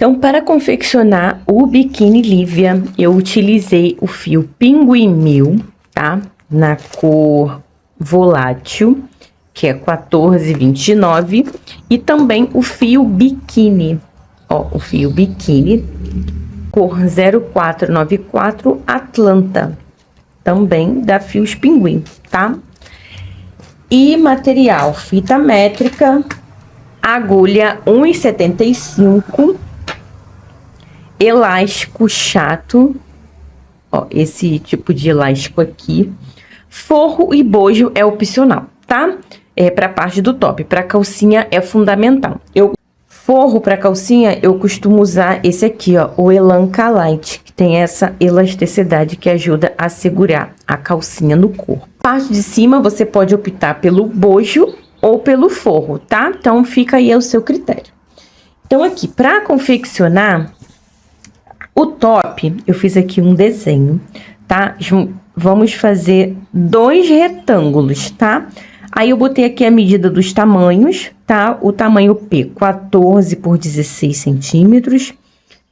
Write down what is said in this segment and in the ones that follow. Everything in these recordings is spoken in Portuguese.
Então, para confeccionar o biquíni Lívia, eu utilizei o fio Pinguim 1000, tá? Na cor volátil, que é 1429, e também o fio biquíni, ó, o fio biquíni, cor 0494 Atlanta, também da Fios Pinguim, tá? E material, fita métrica, agulha 1,75, elástico chato, ó, esse tipo de elástico aqui. Forro e bojo é opcional, tá? É pra parte do top, pra calcinha é fundamental. Forro pra calcinha, eu costumo usar esse aqui, ó, o Elanca Light, que tem essa elasticidade que ajuda a segurar a calcinha no corpo. Parte de cima, você pode optar pelo bojo ou pelo forro, tá? Então, fica aí ao seu critério. Então, aqui, pra confeccionar o top, eu fiz aqui um desenho, tá? Vamos fazer 2 retângulos, tá? Aí eu botei aqui a medida dos tamanhos, tá? O tamanho P, 14 por 16 centímetros.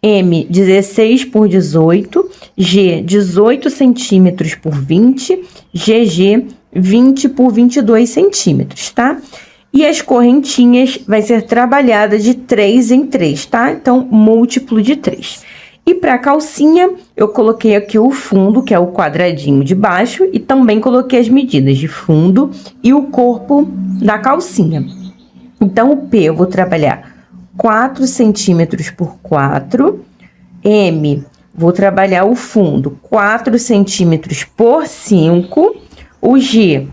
M, 16 por 18. G, 18 centímetros por 20. GG, 20 por 22 centímetros, tá? E as correntinhas vai ser trabalhada de 3 em 3, tá? Então, múltiplo de 3. E para calcinha, eu coloquei aqui o fundo, que é o quadradinho de baixo, e também coloquei as medidas de fundo e o corpo da calcinha. Então, o P eu vou trabalhar 4 centímetros por 4. M, vou trabalhar o fundo 4 centímetros por 5. O G,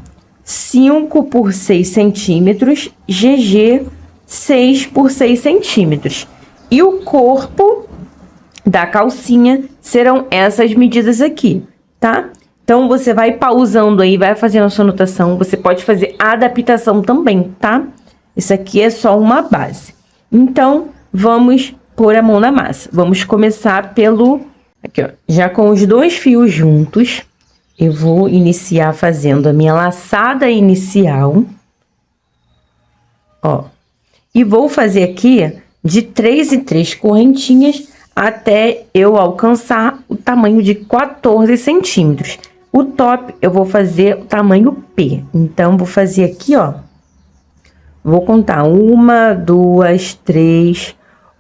5 por 6 centímetros. GG, 6 por 6 centímetros. E o corpo da calcinha serão essas medidas aqui, tá? Então, você vai pausando aí, vai fazendo a sua anotação. Você pode fazer adaptação também, tá? Isso aqui é só uma base. Então, vamos pôr a mão na massa. Vamos começar pelo... Aqui, ó. Já com os 2 fios juntos, eu vou iniciar fazendo a minha laçada inicial. Ó. E vou fazer aqui de 3 em 3 correntinhas até eu alcançar o tamanho de 14 centímetros. O top eu vou fazer o tamanho P. Então, vou fazer aqui, ó. Vou contar 1, 2, 3,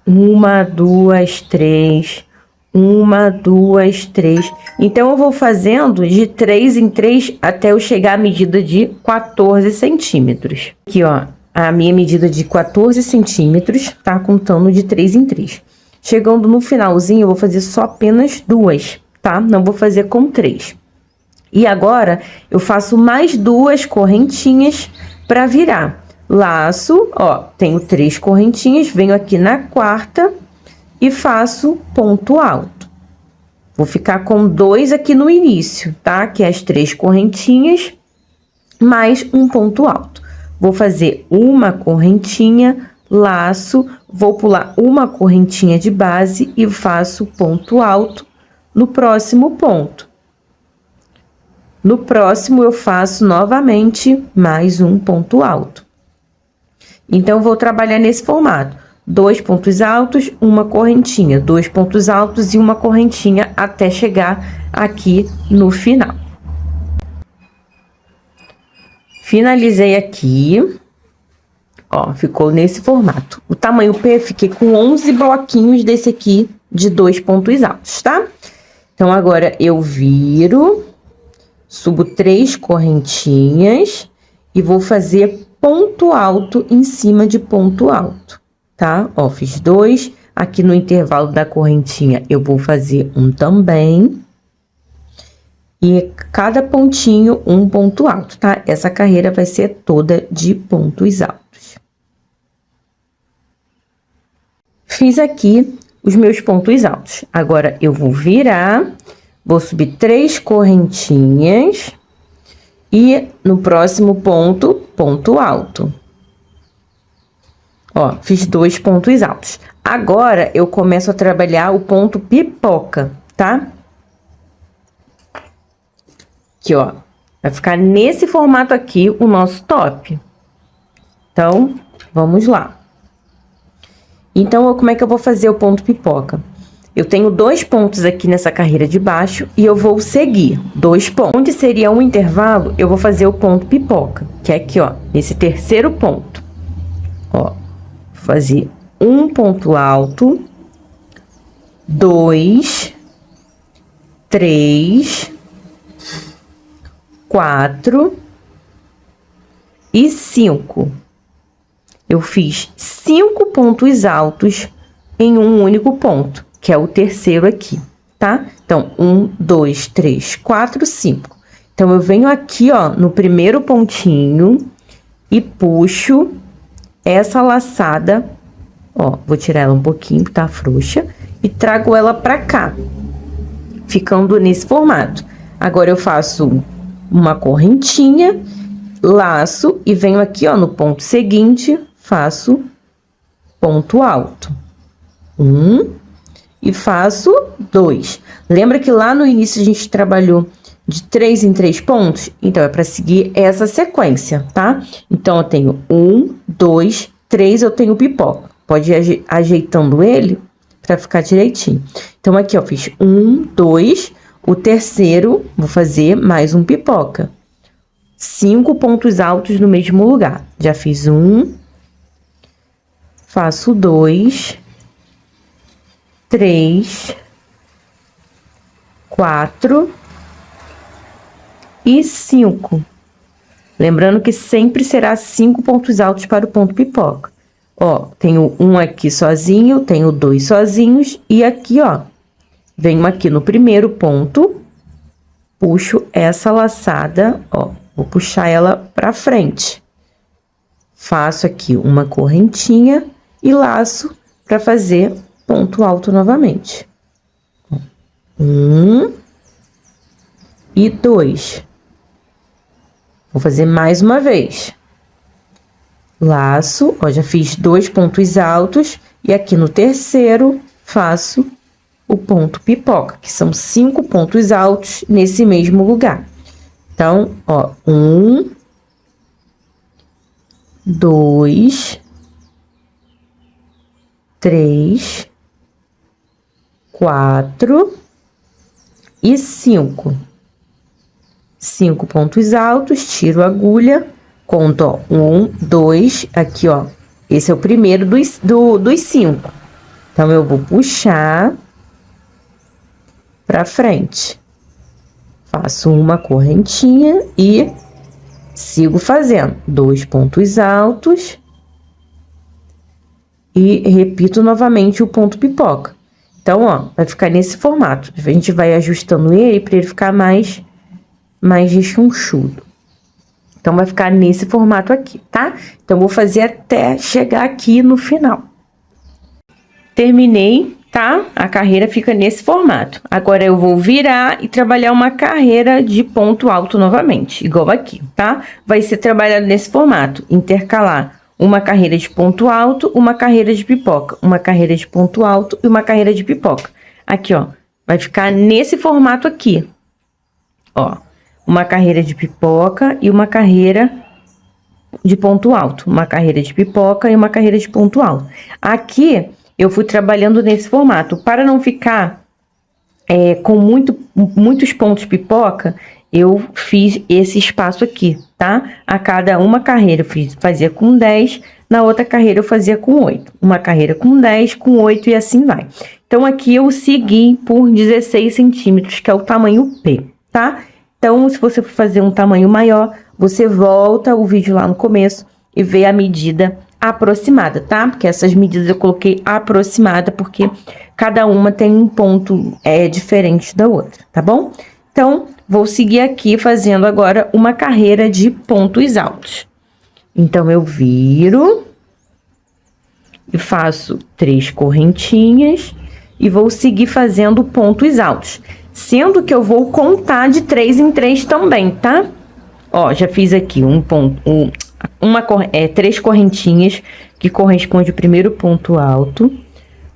1, 2, 3, 1, 2, 3. Então, eu vou fazendo de 3 em 3 até eu chegar à medida de 14 centímetros. Aqui, ó, a minha medida de 14 centímetros, tá? Contando de 3 em 3. Chegando no finalzinho, eu vou fazer só apenas 2, tá? Não vou fazer com 3. E agora, eu faço mais 2 correntinhas para virar. Laço, ó, tenho 3 correntinhas, venho aqui na quarta e faço ponto alto. Vou ficar com 2 aqui no início, tá? Que é as 3 correntinhas, mais um ponto alto. Vou fazer uma correntinha, laço, vou pular uma correntinha de base e faço ponto alto no próximo ponto. No próximo, eu faço novamente mais um ponto alto. Então, vou trabalhar nesse formato. 2 pontos altos, uma correntinha. 2 pontos altos e uma correntinha até chegar aqui no final. Finalizei aqui. Ó, ficou nesse formato. O tamanho P, fiquei com 11 bloquinhos desse aqui de 2 pontos altos, tá? Então, agora eu viro, subo 3 correntinhas e vou fazer ponto alto em cima de ponto alto, tá? Ó, fiz 2. Aqui no intervalo da correntinha, eu vou fazer um também. E cada pontinho, um ponto alto, tá? Essa carreira vai ser toda de pontos altos. Fiz aqui os meus pontos altos. Agora, eu vou virar, vou subir 3 correntinhas e no próximo ponto, ponto alto. Ó, fiz 2 pontos altos. Agora, eu começo a trabalhar o ponto pipoca, tá? Aqui, ó. Vai ficar nesse formato aqui o nosso top. Então, vamos lá. Então, como é que eu vou fazer o ponto pipoca? Eu tenho 2 pontos aqui nessa carreira de baixo e eu vou seguir 2 pontos. Onde seria um intervalo, eu vou fazer o ponto pipoca, que é aqui, ó, nesse terceiro ponto. Ó, vou fazer um ponto alto, 2, 3, 4 e 5. Eu fiz 5 pontos altos em um único ponto, que é o terceiro aqui, tá? Então, 1, 2, 3, 4, 5. Então, eu venho aqui, ó, no primeiro pontinho e puxo essa laçada, ó, vou tirar ela um pouquinho, que tá frouxa, e trago ela pra cá, ficando nesse formato. Agora, eu faço uma correntinha, laço e venho aqui, ó, no ponto seguinte, faço ponto alto. 1 e faço 2. Lembra que lá no início a gente trabalhou de 3 em 3 pontos? Então, é para seguir essa sequência, tá? Então, eu tenho 1, 2, 3, eu tenho pipoca. Pode ir ajeitando ele para ficar direitinho. Então, aqui, ó, fiz 1, 2, o terceiro, vou fazer mais um pipoca. 5 pontos altos no mesmo lugar. Já fiz 1, faço 2, 3, 4 e 5. Lembrando que sempre será 5 pontos altos para o ponto pipoca. Ó, tenho um aqui sozinho, tenho 2 sozinhos e aqui, ó, venho aqui no primeiro ponto, puxo essa laçada, ó, vou puxar ela pra frente. Faço aqui uma correntinha e laço para fazer ponto alto novamente. 1 e 2. Vou fazer mais uma vez. Laço, ó, já fiz 2 pontos altos e aqui no terceiro faço o ponto pipoca, que são 5 pontos altos nesse mesmo lugar. Então, ó, 1, 2, 3, 4 e 5. 5 pontos altos, tiro a agulha, conto, ó, 1, 2, aqui, ó, esse é o primeiro dos 5. Então, eu vou puxar pra frente. Faço uma correntinha e sigo fazendo 2 pontos altos e repito novamente o ponto pipoca. Então, ó, vai ficar nesse formato. A gente vai ajustando ele para ele ficar mais rechonchudo. Então, vai ficar nesse formato aqui, tá? Então, vou fazer até chegar aqui no final. Terminei, tá? A carreira fica nesse formato. Agora, eu vou virar e trabalhar uma carreira de ponto alto novamente, igual aqui, tá? Vai ser trabalhado nesse formato, intercalar uma carreira de ponto alto, uma carreira de pipoca, uma carreira de ponto alto e uma carreira de pipoca. Aqui, ó, vai ficar nesse formato aqui, ó. Uma carreira de pipoca e uma carreira de ponto alto. Uma carreira de pipoca e uma carreira de ponto alto. Aqui, eu fui trabalhando nesse formato. Para não ficar com muitos pontos pipoca, eu fiz esse espaço aqui, tá? A cada uma carreira eu fazia com 10, na outra carreira eu fazia com 8. Uma carreira com 10, com 8 e assim vai. Então, aqui eu segui por 16 centímetros, que é o tamanho P, tá? Então, se você for fazer um tamanho maior, você volta o vídeo lá no começo e vê a medida aproximada, tá? Porque essas medidas eu coloquei aproximada, porque cada uma tem um ponto diferente da outra, tá bom? Então, vou seguir aqui fazendo agora uma carreira de pontos altos. Então, eu viro e faço 3 correntinhas e vou seguir fazendo pontos altos. Sendo que eu vou contar de 3 em 3 também, tá? Ó, já fiz aqui um ponto, 3 correntinhas, que corresponde ao primeiro ponto alto.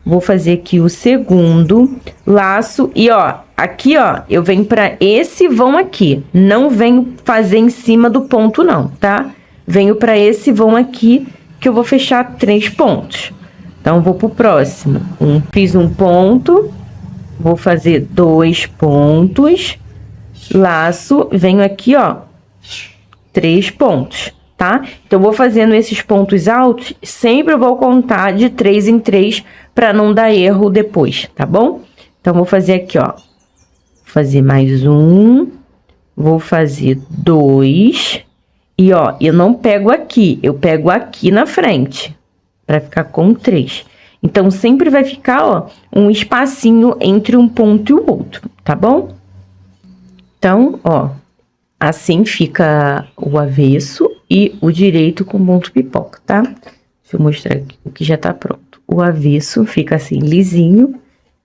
Vou fazer aqui o segundo, laço, e ó, aqui ó, eu venho pra esse vão aqui. Não venho fazer em cima do ponto não, tá? Venho pra esse vão aqui, que eu vou fechar 3 pontos. Então, vou pro próximo. Fiz um ponto, vou fazer 2 pontos, laço, venho aqui, ó, 3 pontos, tá? Então, vou fazendo esses pontos altos, sempre eu vou contar de 3 em 3 para não dar erro depois, tá bom? Então, vou fazer aqui, ó, vou fazer mais um, vou fazer 2, e ó, eu não pego aqui, eu pego aqui na frente, para ficar com 3. Então, sempre vai ficar, ó, um espacinho entre um ponto e o outro, tá bom? Então, ó, assim fica o avesso e o direito com ponto pipoca, tá? Deixa eu mostrar aqui o que já tá pronto. O avesso fica assim, lisinho,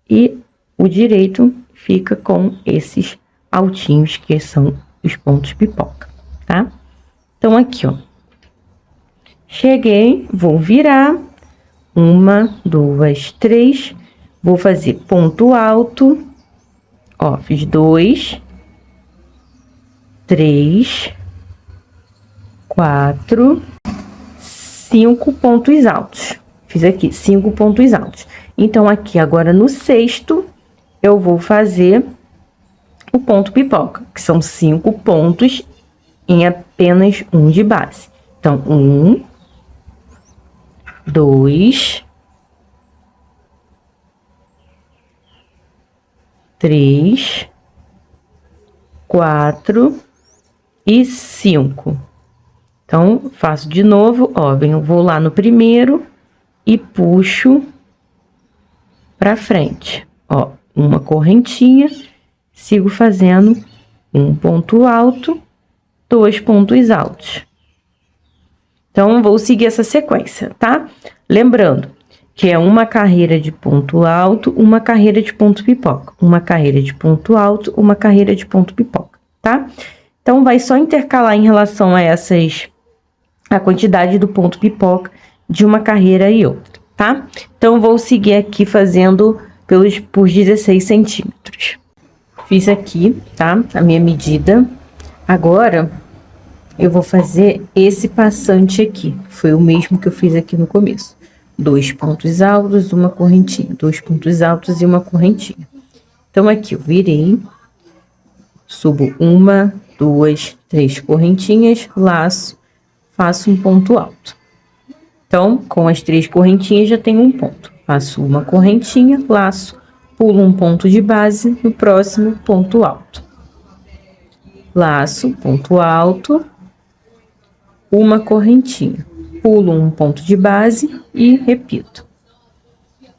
e o direito fica com esses altinhos, que são os pontos pipoca, tá? Então, aqui, ó. Cheguei, vou virar. 1, 2, 3. Vou fazer ponto alto. Ó, fiz 2, 3, 4, 5 pontos altos. Fiz aqui 5 pontos altos. Então, aqui agora no sexto, eu vou fazer o ponto pipoca, que são 5 pontos em apenas um de base. Então, 1, 2, 3, 4 e 5. Então, faço de novo, ó, vou lá no primeiro e puxo pra frente, ó, uma correntinha, sigo fazendo um ponto alto, 2 pontos altos. Então, vou seguir essa sequência, tá? Lembrando que é uma carreira de ponto alto, uma carreira de ponto pipoca, uma carreira de ponto alto, uma carreira de ponto pipoca, tá? Então, vai só intercalar em relação a a quantidade do ponto pipoca de uma carreira e outra, tá? Então, vou seguir aqui fazendo por 16 centímetros. Fiz aqui, tá? A minha medida. Agora, eu vou fazer esse passante aqui, foi o mesmo que eu fiz aqui no começo. 2 pontos altos, uma correntinha, 2 pontos altos e uma correntinha. Então, aqui eu virei, subo 1, 2, 3 correntinhas, laço, faço um ponto alto. Então, com as 3 correntinhas já tenho um ponto. Faço uma correntinha, laço, pulo um ponto de base, no próximo ponto alto. Laço, ponto alto, uma correntinha, pulo um ponto de base e repito.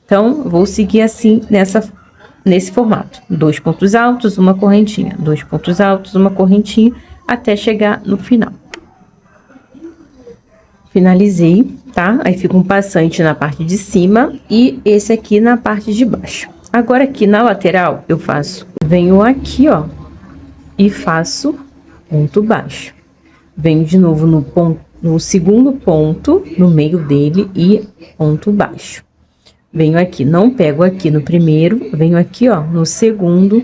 Então, vou seguir assim nesse formato: 2 pontos altos, uma correntinha, 2 pontos altos, uma correntinha, até chegar no final. Finalizei, tá? Aí fica um passante na parte de cima e esse aqui na parte de baixo. Agora, aqui na lateral, eu venho aqui, ó, e faço ponto baixo. Venho de novo no segundo ponto, no meio dele, e ponto baixo. Venho aqui, não pego aqui no primeiro, venho aqui, ó, no segundo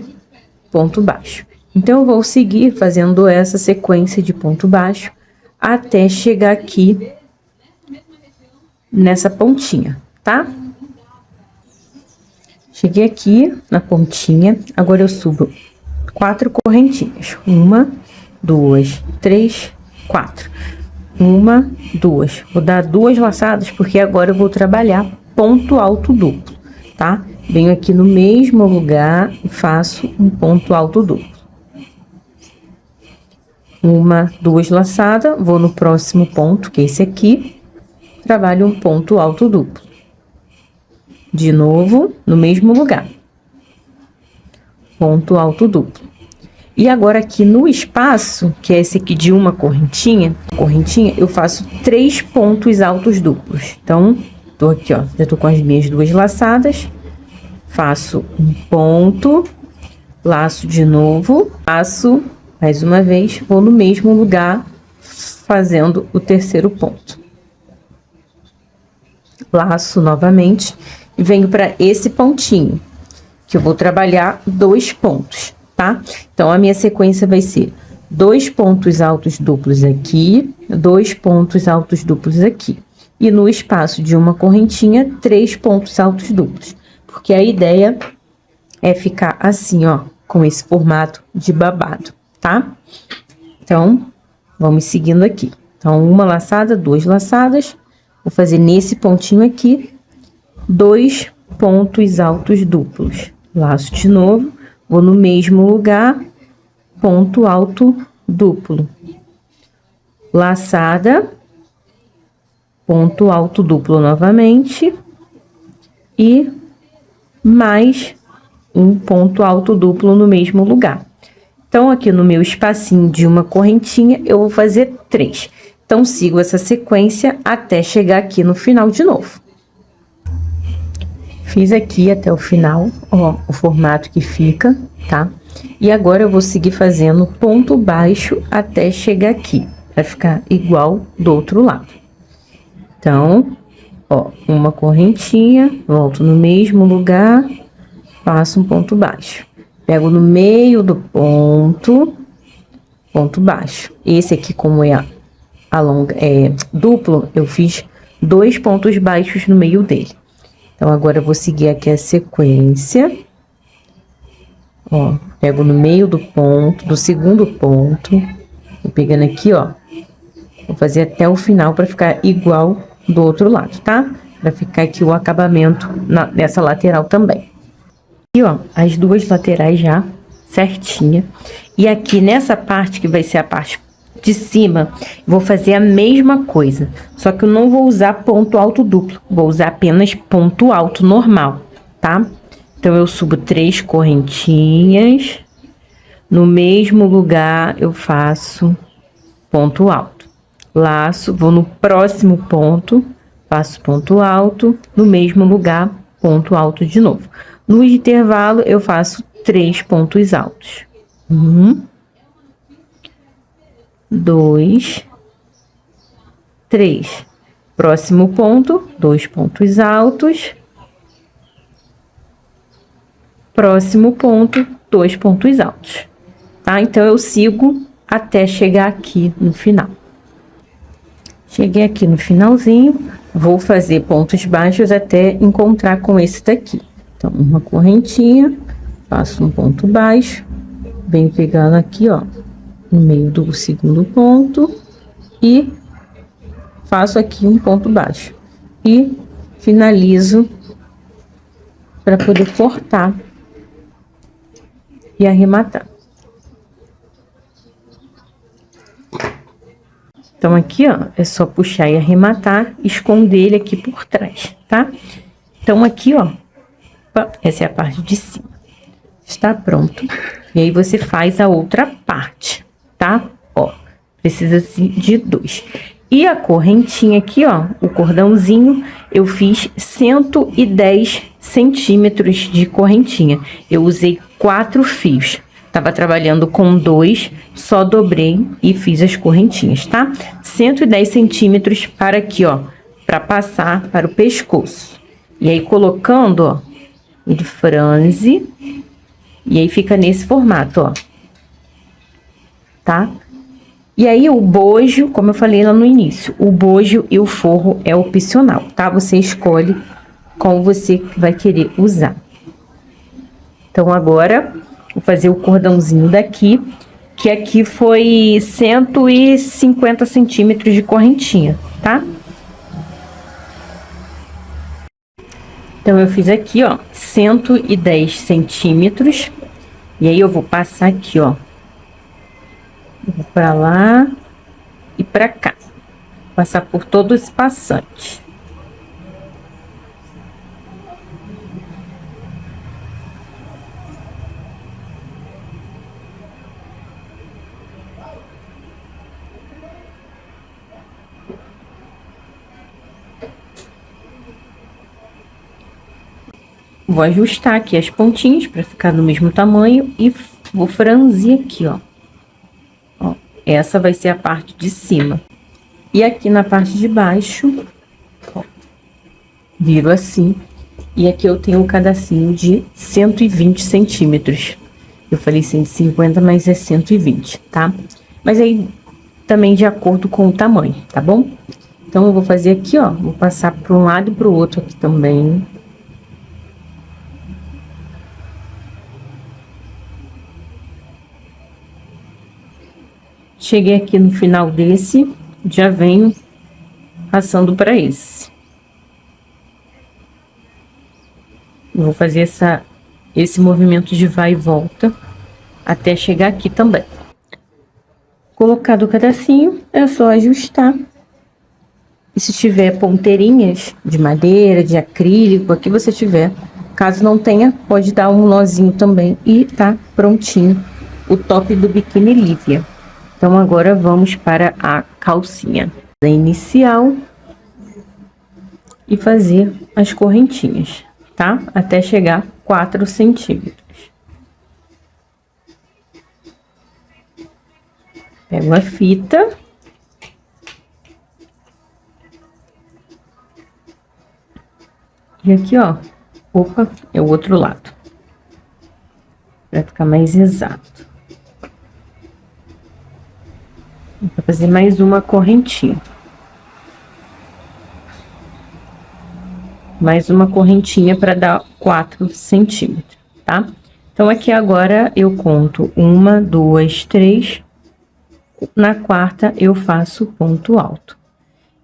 ponto baixo. Então, eu vou seguir fazendo essa sequência de ponto baixo até chegar aqui nessa pontinha, tá? Cheguei aqui na pontinha, agora eu subo 4 correntinhas. 1, 2, 3, 4. 1, 2. Vou dar 2 laçadas, porque agora eu vou trabalhar ponto alto duplo, tá? Venho aqui no mesmo lugar e faço um ponto alto duplo. 1, 2 laçadas, vou no próximo ponto, que é esse aqui, trabalho um ponto alto duplo. De novo, no mesmo lugar. Ponto alto duplo. E agora aqui no espaço, que é esse aqui de uma correntinha, eu faço 3 pontos altos duplos. Então, tô aqui, ó, já tô com as minhas 2 laçadas, faço um ponto, laço de novo, laço mais uma vez, vou no mesmo lugar, fazendo o terceiro ponto. Laço novamente e venho para esse pontinho, que eu vou trabalhar 2 pontos, tá? Então, a minha sequência vai ser 2 pontos altos duplos aqui, 2 pontos altos duplos aqui. e no espaço de uma correntinha, 3 pontos altos duplos. Porque a ideia é ficar assim, ó, com esse formato de babado, tá? Então, vamos seguindo aqui. Então, uma laçada, 2 laçadas. Vou fazer nesse pontinho aqui, 2 pontos altos duplos. Laço de novo, vou no mesmo lugar, ponto alto duplo. Laçada, ponto alto duplo novamente e mais um ponto alto duplo no mesmo lugar. Então, aqui no meu espacinho de uma correntinha, eu vou fazer 3. Então, sigo essa sequência até chegar aqui no final de novo. Fiz aqui até o final, ó, o formato que fica, tá? E agora eu vou seguir fazendo ponto baixo até chegar aqui, vai ficar igual do outro lado. Então, ó, uma correntinha, volto no mesmo lugar, faço um ponto baixo. Pego no meio do ponto, ponto baixo. Esse aqui, como é duplo, eu fiz 2 pontos baixos no meio dele. Então, agora eu vou seguir aqui a sequência. Ó, pego no meio do ponto, do segundo ponto, vou pegando aqui, ó. Vou fazer até o final para ficar igual do outro lado, tá? Para ficar aqui o acabamento nessa lateral também. E ó, as duas laterais já certinha. E aqui nessa parte que vai ser a parte de cima, vou fazer a mesma coisa. Só que eu não vou usar ponto alto duplo, vou usar apenas ponto alto normal, tá? Então, eu subo 3 correntinhas. No mesmo lugar, eu faço ponto alto. Laço, vou no próximo ponto, faço ponto alto, no mesmo lugar, ponto alto de novo. No intervalo, eu faço 3 pontos altos. 1, 2, 3. Próximo ponto, 2 pontos altos. Próximo ponto, 2 pontos altos. Tá? Então, eu sigo até chegar aqui no final. Cheguei aqui no finalzinho, vou fazer pontos baixos até encontrar com esse daqui. Então, uma correntinha, faço um ponto baixo, venho pegando aqui, ó, no meio do segundo ponto e faço aqui um ponto baixo. E finalizo para poder cortar e arrematar. Então, aqui, ó, é só puxar e arrematar, esconder ele aqui por trás, tá? Então, aqui, ó, essa é a parte de cima. Está pronto. E aí, você faz a outra parte, tá? Ó, precisa de 2. E a correntinha aqui, ó, o cordãozinho, eu fiz 110 centímetros de correntinha. Eu usei 4 fios. Tava trabalhando com 2, só dobrei e fiz as correntinhas, tá? 110 centímetros para aqui, ó, para passar para o pescoço. E aí, colocando, ó, ele franze, e aí fica nesse formato, ó, tá? E aí, o bojo, como eu falei lá no início, o bojo e o forro é opcional, tá? Você escolhe qual você vai querer usar. Então, agora, vou fazer o cordãozinho daqui, que aqui foi 150 centímetros de correntinha, tá? Então, eu fiz aqui, ó, 110 centímetros. E aí, eu vou passar aqui, ó. Vou pra lá e pra cá. Passar por todo esse passante. Vou ajustar aqui as pontinhas para ficar do mesmo tamanho e vou franzir aqui, ó. Ó, essa vai ser a parte de cima. E aqui na parte de baixo, ó, viro assim. E aqui eu tenho um pedacinho de 120 centímetros. Eu falei 150, mas é 120, tá? Mas aí também de acordo com o tamanho, tá bom? Então, eu vou fazer aqui, ó, vou passar para um lado e para o outro aqui também. Cheguei aqui no final desse, já venho passando para esse. Vou fazer esse movimento de vai e volta até chegar aqui também. Colocado o pedacinho, é só ajustar. E se tiver ponteirinhas de madeira, de acrílico, aqui você tiver. Caso não tenha, pode dar um nozinho também e tá prontinho o top do biquíni Lívia. Então, agora vamos para a calcinha da inicial e fazer as correntinhas, tá? Até chegar 4 centímetros. Pego a fita. E aqui, ó, opa, é o outro lado. Pra ficar mais exato. Vou fazer mais uma correntinha. Mais uma correntinha para dar 4 centímetros, tá? Então, aqui agora eu conto 1, 2, 3. Na quarta, eu faço ponto alto.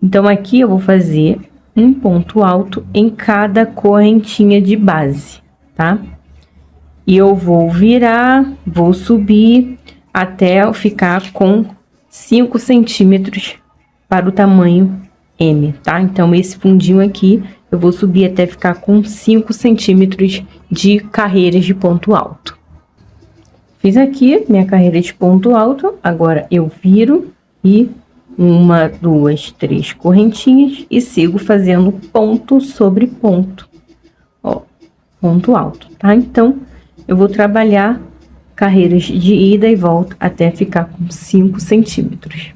Então, aqui eu vou fazer um ponto alto em cada correntinha de base, tá? E eu vou virar, vou subir até eu ficar com 5 centímetros para o tamanho M, tá? Então, esse fundinho aqui, eu vou subir até ficar com 5 centímetros de carreiras de ponto alto. Fiz aqui minha carreira de ponto alto, agora eu viro e 1, 2, 3 correntinhas e sigo fazendo ponto sobre ponto, ó, ponto alto, tá? Então, eu vou trabalhar carreiras de ida e volta até ficar com 5 centímetros.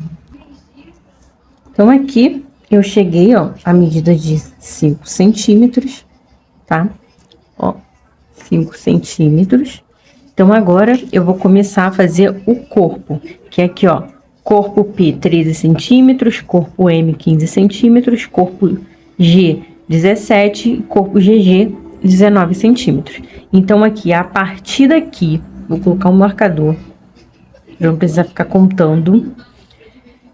Então, aqui eu cheguei, ó, a medida de 5 centímetros, tá? Ó, 5 centímetros. Então, agora eu vou começar a fazer o corpo, que é aqui, ó, corpo P 13 centímetros, corpo M 15 centímetros, corpo G 17, corpo GG 19 centímetros. Então, aqui, a partir daqui, vou colocar um marcador, pra não precisar ficar contando.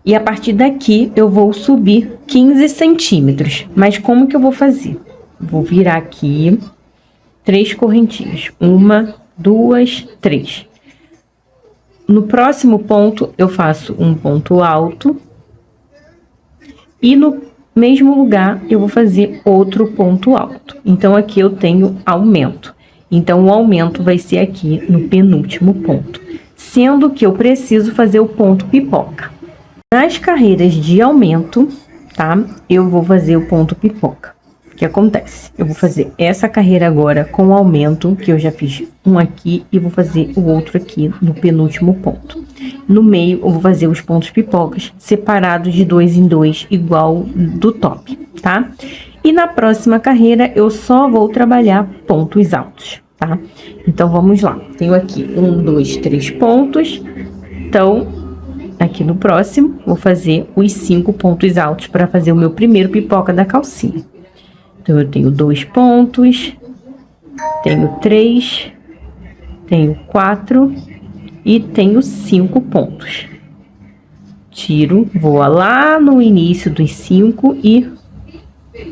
E a partir daqui, eu vou subir 15 centímetros. Mas como que eu vou fazer? Vou virar aqui 3 correntinhas. 1, 2, 3. No próximo ponto, eu faço um ponto alto. E no mesmo lugar, eu vou fazer outro ponto alto. Então, aqui eu tenho aumento. Então, o aumento vai ser aqui no penúltimo ponto. Sendo que eu preciso fazer o ponto pipoca. Nas carreiras de aumento, tá? Eu vou fazer o ponto pipoca. O que acontece? Eu vou fazer essa carreira agora com aumento, que eu já fiz um aqui, e vou fazer o outro aqui no penúltimo ponto. No meio, eu vou fazer os pontos pipocas separados de 2 em 2, igual do top, tá? E na próxima carreira, eu só vou trabalhar pontos altos, tá? Então, vamos lá. Tenho aqui 1, 2, 3 pontos. Então, aqui no próximo, vou fazer os 5 pontos altos para fazer o meu primeiro pipoca da calcinha. Então, eu tenho 2 pontos, tenho 3, tenho 4 e tenho 5 pontos. Tiro, vou lá no início dos 5 e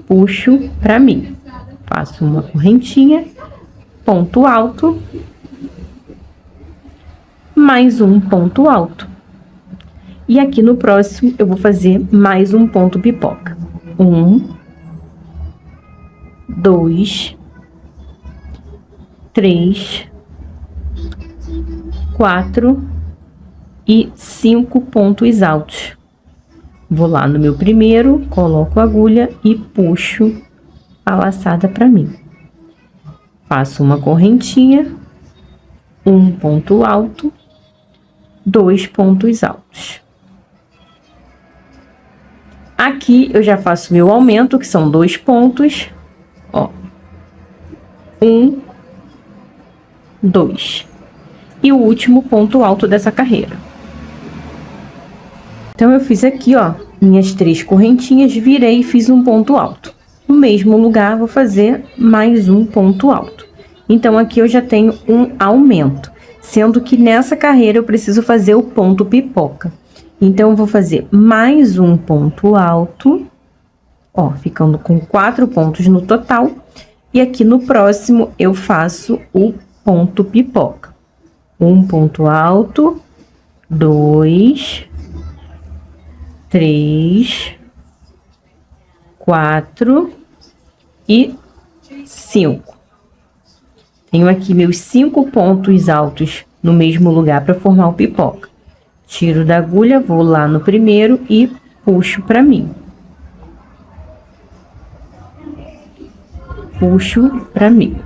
puxo para mim. Faço uma correntinha, ponto alto, mais um ponto alto. E aqui no próximo, eu vou fazer mais um ponto pipoca. 1, 2, 3, 4 e 5 pontos altos. Vou lá no meu primeiro, coloco a agulha e puxo a laçada para mim. Faço uma correntinha, um ponto alto, 2 pontos altos. Aqui eu já faço meu aumento, que são 2 pontos, ó. 1, 2. E o último ponto alto dessa carreira. Então, eu fiz aqui, ó, minhas 3 correntinhas, virei e fiz um ponto alto. No mesmo lugar, vou fazer mais um ponto alto. Então, aqui eu já tenho um aumento, sendo que nessa carreira eu preciso fazer o ponto pipoca. Então, eu vou fazer mais um ponto alto, ó, ficando com 4 pontos no total. E aqui no próximo, eu faço o ponto pipoca. Um ponto alto, 2, 3, 4 e 5. Tenho aqui meus 5 pontos altos no mesmo lugar para formar o pipoca. Tiro da agulha, vou lá no primeiro e puxo para mim. Puxo para mim.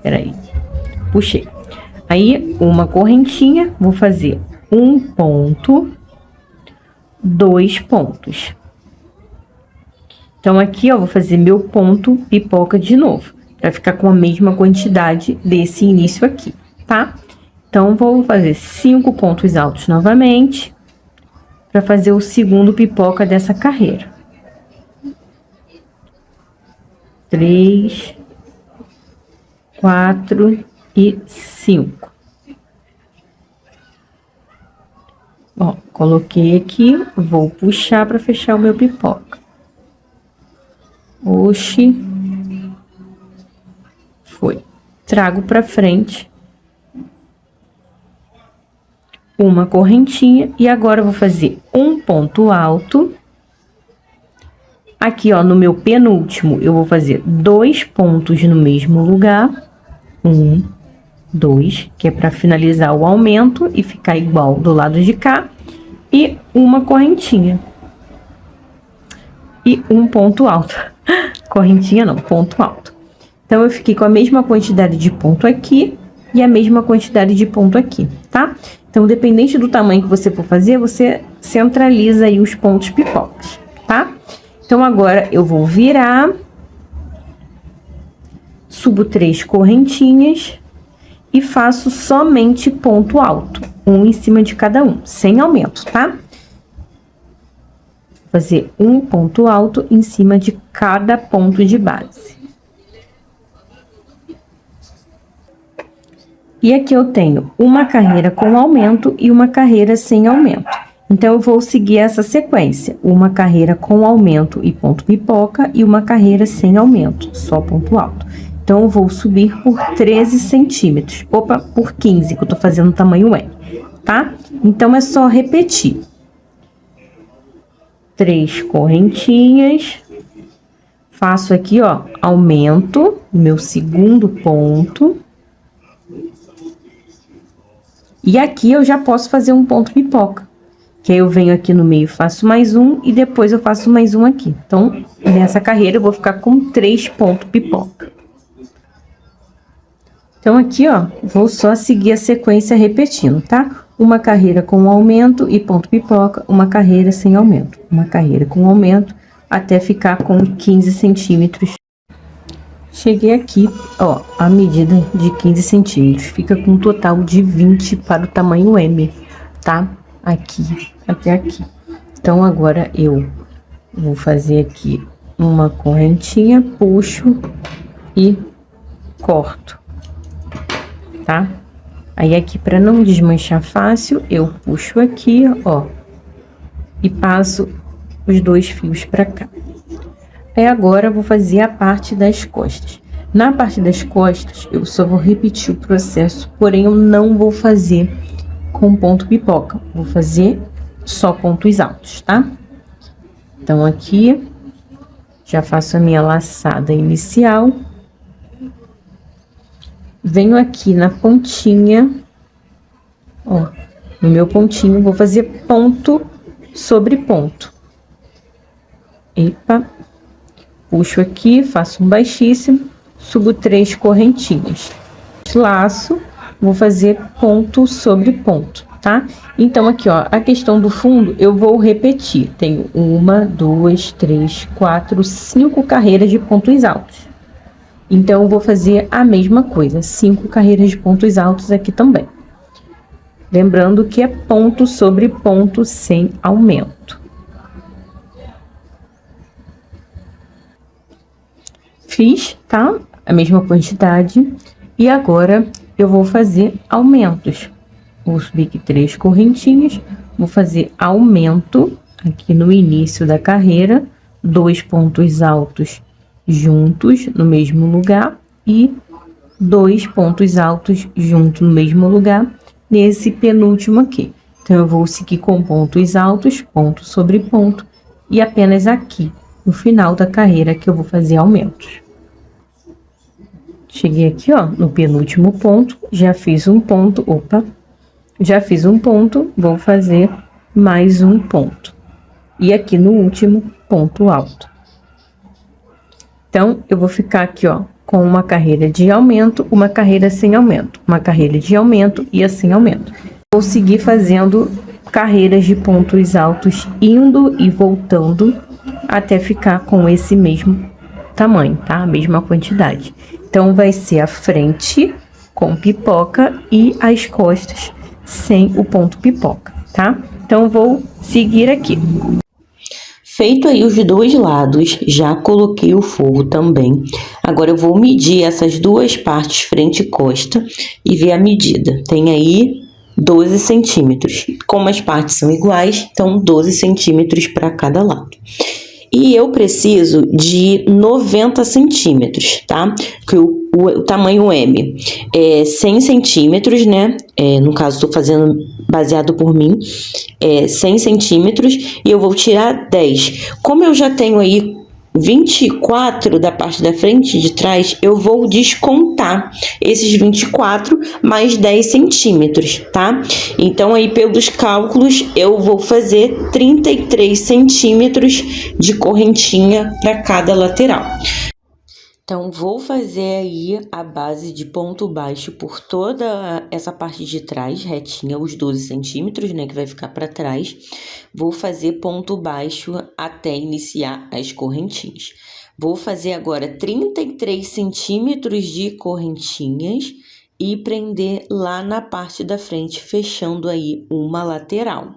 Peraí. Puxei. Aí, uma correntinha, vou fazer um ponto, 2 pontos. Então, aqui, ó, vou fazer meu ponto pipoca de novo, para ficar com a mesma quantidade desse início aqui, tá? Então, vou fazer 5 pontos altos novamente, para fazer o segundo pipoca dessa carreira. 3, 4 e 5. Ó, coloquei aqui, vou puxar para fechar o meu pipoca. Oxi. Foi. Trago para frente uma correntinha e agora eu vou fazer um ponto alto. Aqui, ó, no meu penúltimo, eu vou fazer 2 pontos no mesmo lugar. 1, 2, que é para finalizar o aumento e ficar igual do lado de cá. E uma correntinha. E um ponto alto. Correntinha não, ponto alto. Então, eu fiquei com a mesma quantidade de ponto aqui e a mesma quantidade de ponto aqui, tá? Então, dependente do tamanho que você for fazer, você centraliza aí os pontos pipocas, tá? Então, agora eu vou virar, subo 3 correntinhas e faço somente ponto alto, um em cima de cada um, sem aumento, tá? Vou fazer um ponto alto em cima de cada ponto de base. E aqui eu tenho uma carreira com aumento e uma carreira sem aumento. Então, eu vou seguir essa sequência. Uma carreira com aumento e ponto pipoca e uma carreira sem aumento, só ponto alto. Então, eu vou subir por 13 centímetros. Opa, por 15, que eu tô fazendo tamanho M, tá? Então, é só repetir. 3 correntinhas. Faço aqui, ó, aumento, meu segundo ponto. E aqui eu já posso fazer um ponto pipoca, que aí eu venho aqui no meio, faço mais um e depois eu faço mais um aqui. Então, nessa carreira eu vou ficar com 3 pontos pipoca. Então, aqui, ó, vou só seguir a sequência repetindo, tá? Uma carreira com aumento e ponto pipoca, uma carreira sem aumento. Uma carreira com aumento até ficar com 15 centímetros. Cheguei aqui, ó, a medida de 15 centímetros. Fica com um total de 20 para o tamanho M, tá? Aqui, até aqui. Então, agora eu vou fazer aqui uma correntinha, puxo e corto, tá? Aí, aqui, para não desmanchar fácil, eu puxo aqui, ó, e passo os 2 fios para cá. Aí, agora, eu vou fazer a parte das costas. Na parte das costas, eu só vou repetir o processo, porém, eu não vou fazer com ponto pipoca. Vou fazer só pontos altos, tá? Então, aqui, já faço a minha laçada inicial. Venho aqui na pontinha, ó, no meu pontinho, vou fazer ponto sobre ponto. Epa. Puxo aqui, faço um baixíssimo, subo 3 correntinhas. Laço, vou fazer ponto sobre ponto, tá? Então, aqui, ó, a questão do fundo, eu vou repetir. Tenho 1, 2, 3, 4, 5 carreiras de pontos altos. Então, eu vou fazer a mesma coisa, 5 carreiras de pontos altos aqui também. Lembrando que é ponto sobre ponto sem aumento. fiz, tá? A mesma quantidade. E agora eu vou fazer aumentos. Vou subir aqui 3 correntinhas, vou fazer aumento aqui no início da carreira, 2 pontos altos juntos no mesmo lugar e 2 pontos altos juntos no mesmo lugar nesse penúltimo aqui. Então, eu vou seguir com pontos altos, ponto sobre ponto, e apenas aqui, no final da carreira, que eu vou fazer aumentos. Cheguei aqui, ó, no penúltimo ponto, já fiz um ponto, já fiz um ponto, vou fazer mais um ponto. E aqui no último, ponto alto. Então, eu vou ficar aqui, ó, com uma carreira de aumento, uma carreira sem aumento, uma carreira de aumento e a sem aumento. Vou seguir fazendo carreiras de pontos altos, indo e voltando, até ficar com esse mesmo tamanho, tá? A mesma quantidade. Então, vai ser a frente com pipoca e as costas sem o ponto pipoca, tá? Então, vou seguir aqui. Feito aí os dois lados, já coloquei o forro também. Agora, eu vou medir essas duas partes, frente e costa, e ver a medida. Tem aí 12 centímetros. Como as partes são iguais, então 12 centímetros para cada lado. E eu preciso de 90 centímetros, tá? Que o tamanho M é 100 centímetros, né? No caso, estou fazendo baseado por mim, 100 centímetros, e eu vou tirar 10. Como eu já tenho aí 24 da parte da frente e de trás, eu vou descontar esses 24 mais 10 centímetros, tá? Então, aí, pelos cálculos, eu vou fazer 33 centímetros de correntinha para cada lateral. Então, vou fazer aí a base de ponto baixo por toda essa parte de trás, retinha, os 12 centímetros, né, que vai ficar para trás. Vou fazer ponto baixo até iniciar as correntinhas. Vou fazer agora 33 centímetros de correntinhas e prender lá na parte da frente, fechando aí uma lateral.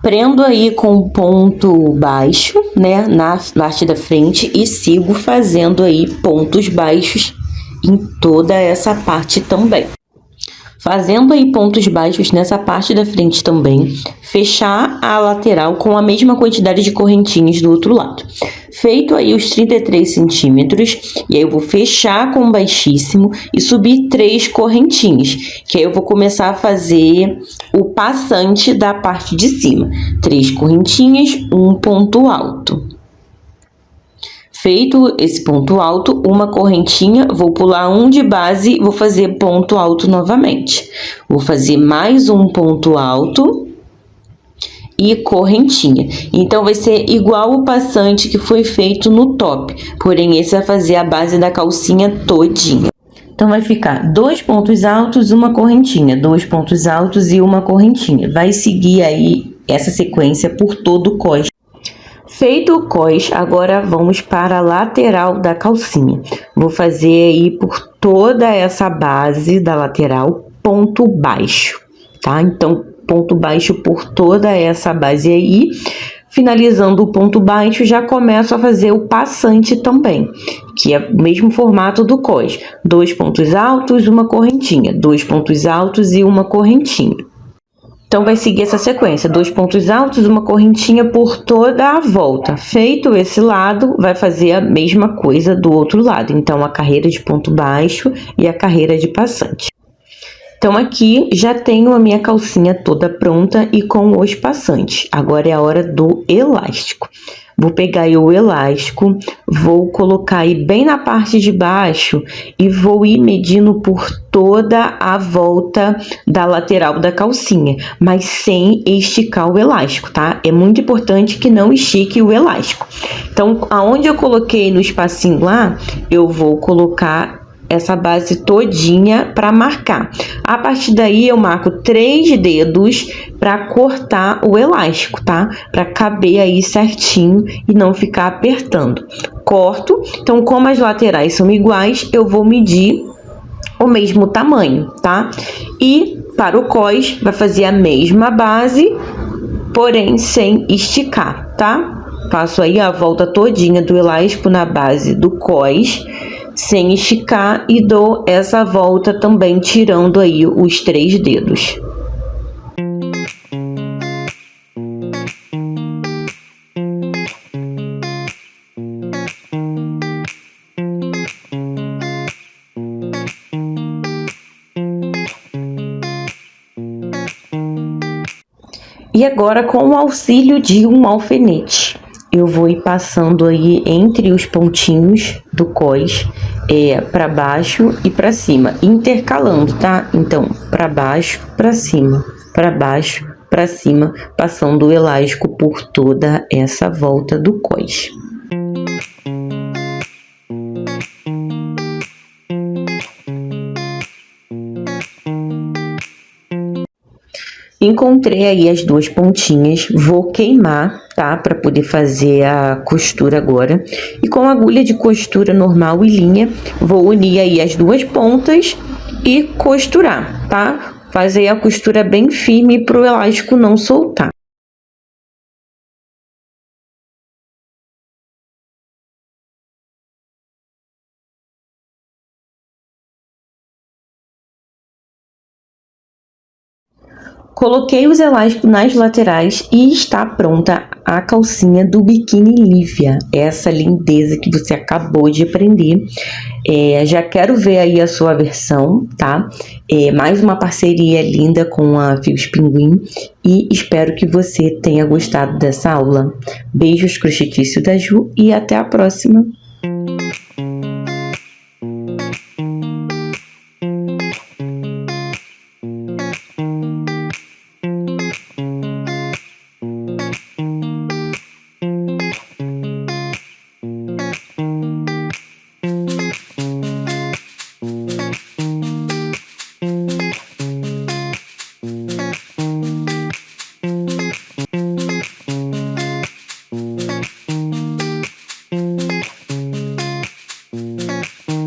Prendo aí com ponto baixo, né, na parte da frente e sigo fazendo aí pontos baixos em toda essa parte também. Fazendo aí pontos baixos nessa parte da frente também, fechar a lateral com a mesma quantidade de correntinhas do outro lado. Feito aí os 33 centímetros, e aí eu vou fechar com baixíssimo e subir 3 correntinhas, que aí eu vou começar a fazer o passante da parte de cima. 3 correntinhas, um ponto alto. Feito esse ponto alto, uma correntinha, vou pular um de base e vou fazer ponto alto novamente. Vou fazer mais um ponto alto e correntinha. Então, vai ser igual o passante que foi feito no top, porém, esse vai fazer a base da calcinha todinha. Então, vai ficar 2 pontos altos, uma correntinha, 2 pontos altos e uma correntinha. Vai seguir aí essa sequência por todo o cos. Feito o cos, agora vamos para a lateral da calcinha. Vou fazer aí por toda essa base da lateral, ponto baixo, tá? Então, ponto baixo por toda essa base aí. Finalizando o ponto baixo, já começo a fazer o passante também, que é o mesmo formato do cos. 2 pontos altos, uma correntinha. 2 pontos altos e uma correntinha. Então, vai seguir essa sequência, 2 pontos altos, uma correntinha por toda a volta. Feito esse lado, vai fazer a mesma coisa do outro lado. Então, a carreira de ponto baixo e a carreira de passante. Então, aqui já tenho a minha calcinha toda pronta e com os passantes. Agora é a hora do elástico. Vou pegar aí o elástico, vou colocar aí bem na parte de baixo e vou ir medindo por toda a volta da lateral da calcinha, mas sem esticar o elástico, tá? É muito importante que não estique o elástico. Então, aonde eu coloquei no espacinho lá, eu vou colocar essa base todinha para marcar. A partir daí eu marco 3 dedos para cortar o elástico, tá? Para caber aí certinho e não ficar apertando. Corto. Então, como as laterais são iguais, eu vou medir o mesmo tamanho, tá? E para o cós vai fazer a mesma base, porém sem esticar, tá? Faço aí a volta todinha do elástico na base do cós, sem esticar, e dou essa volta também tirando aí os 3 dedos. E agora, com o auxílio de um alfinete, eu vou ir passando aí entre os pontinhos do cós, para baixo e para cima, intercalando, tá? Então, para baixo, para cima, para baixo, para cima, passando o elástico por toda essa volta do cós. Encontrei aí as 2 pontinhas, vou queimar, tá? Para poder fazer a costura agora. E com a agulha de costura normal e linha, vou unir aí as 2 pontas e costurar, tá? Fazer a costura bem firme para o elástico não soltar. Coloquei os elásticos nas laterais e está pronta a calcinha do biquíni Lívia. Essa lindeza que você acabou de aprender. Já quero ver aí a sua versão, tá? Mais uma parceria linda com a Fios Pinguim e espero que você tenha gostado dessa aula. Beijos, crochetício da Ju, e até a próxima!